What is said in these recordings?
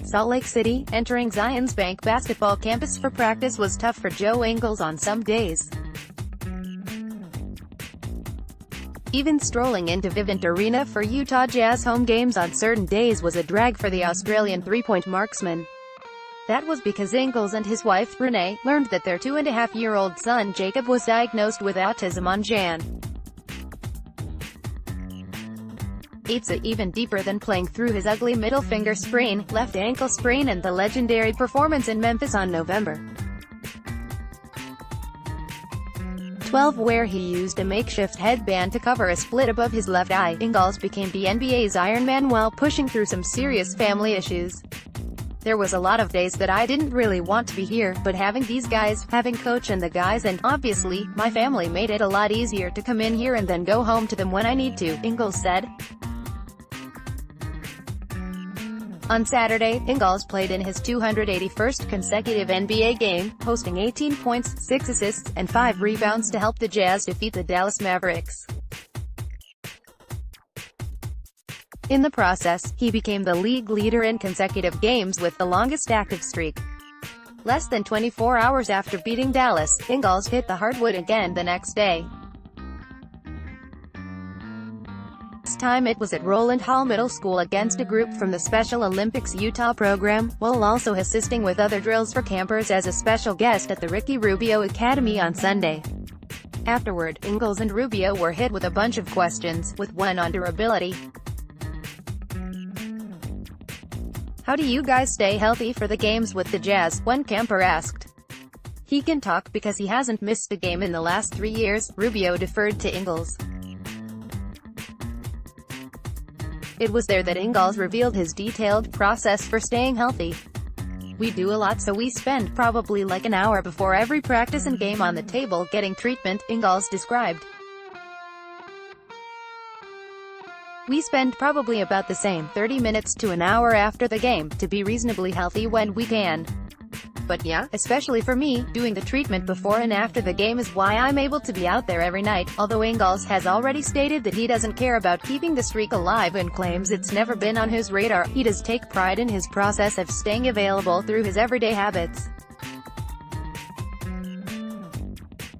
Salt Lake City. Entering Zions Bank basketball campus for practice was tough for Joe Ingles on some days. Even strolling into Vivint Arena for Utah Jazz home games on certain days was a drag for the Australian three-point marksman. That was because Ingles and his wife, Renae, learned that their 2.5-year-old son Jacob was diagnosed with autism on Jan. 8's even deeper than playing through his ugly middle finger sprain, left ankle sprain and the legendary performance in Memphis on November 12, where he used a makeshift headband to cover a split above his left eye. Ingles became the NBA's Iron Man while pushing through some serious family issues. There was a lot of days that I didn't really want to be here, but having these guys, having coach and the guys and, obviously, my family made it a lot easier to come in here and then go home to them when I need to, Ingles said. On Saturday, Ingles played in his 281st consecutive NBA game, posting 18 points, 6 assists, and 5 rebounds to help the Jazz defeat the Dallas Mavericks. In the process, he became the league leader in consecutive games with the longest active streak. Less than 24 hours after beating Dallas, Ingles hit the hardwood again the next day. This time it was at Rowland Hall Middle School against a group from the Special Olympics Utah program, while also assisting with other drills for campers as a special guest at the Ricky Rubio Academy on Sunday. Afterward, Ingles and Rubio were hit with a bunch of questions, with one on durability. "How do you guys stay healthy for the games with the Jazz?" one camper asked. "He can talk because he hasn't missed a game in the last 3 years," Rubio deferred to Ingles. It was there that Ingles revealed his detailed process for staying healthy. "We do a lot, so we spend probably like an hour before every practice and game on the table getting treatment," Ingles described. "We spend probably about the same, 30 minutes to an hour after the game, to be reasonably healthy when we can. But yeah, especially for me, doing the treatment before and after the game is why I'm able to be out there every night." Although Ingles has already stated that he doesn't care about keeping the streak alive and claims it's never been on his radar, he does take pride in his process of staying available through his everyday habits.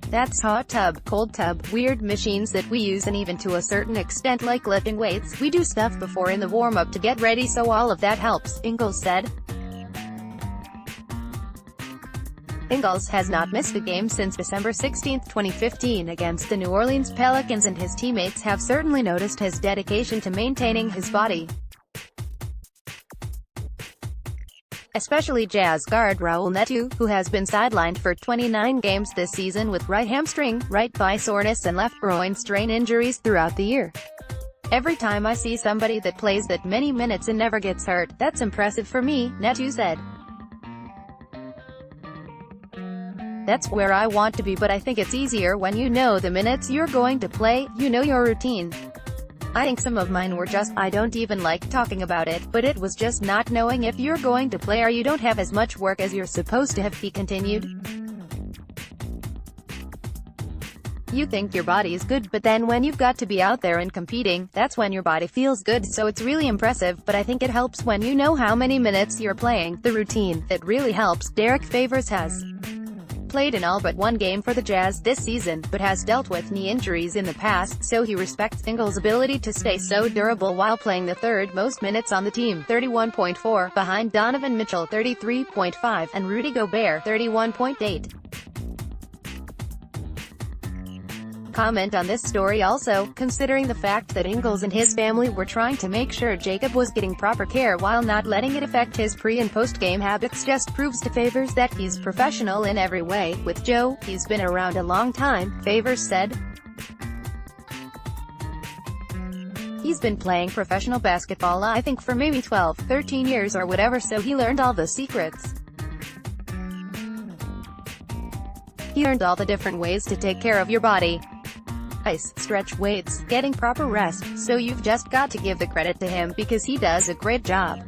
"That's hot tub, cold tub, weird machines that we use, and even to a certain extent like lifting weights, we do stuff before in the warm-up to get ready, so all of that helps," Ingles said. Ingles has not missed a game since December 16, 2015 against the New Orleans Pelicans, and his teammates have certainly noticed his dedication to maintaining his body. Especially Jazz guard Raul Neto, who has been sidelined for 29 games this season with right hamstring, right thigh soreness and left groin strain injuries throughout the year. "Every time I see somebody that plays that many minutes and never gets hurt, that's impressive for me," Neto said. "That's where I want to be, but I think it's easier when you know the minutes you're going to play, you know your routine. I think some of mine were just, I don't even like talking about it, but it was just not knowing if you're going to play or you don't have as much work as you're supposed to have," he continued. "You think your body is good, but then when you've got to be out there and competing, that's when your body feels good, so it's really impressive, but I think it helps when you know how many minutes you're playing, the routine, that really helps." Derek Favors has played in all but one game for the Jazz this season, but has dealt with knee injuries in the past, so he respects Ingles' ability to stay so durable while playing the third most minutes on the team, 31.4, behind Donovan Mitchell, 33.5, and Rudy Gobert, 31.8. Comment on this story also, considering the fact that Ingles and his family were trying to make sure Jacob was getting proper care while not letting it affect his pre- and post-game habits, just proves to Favors that he's professional in every way. "With Joe, he's been around a long time," Favors said. "He's been playing professional basketball, I think for maybe 12, 13 years or whatever, so he learned all the secrets. He learned all the different ways to take care of your body. Ice, stretch weights, getting proper rest, so you've just got to give the credit to him, because he does a great job."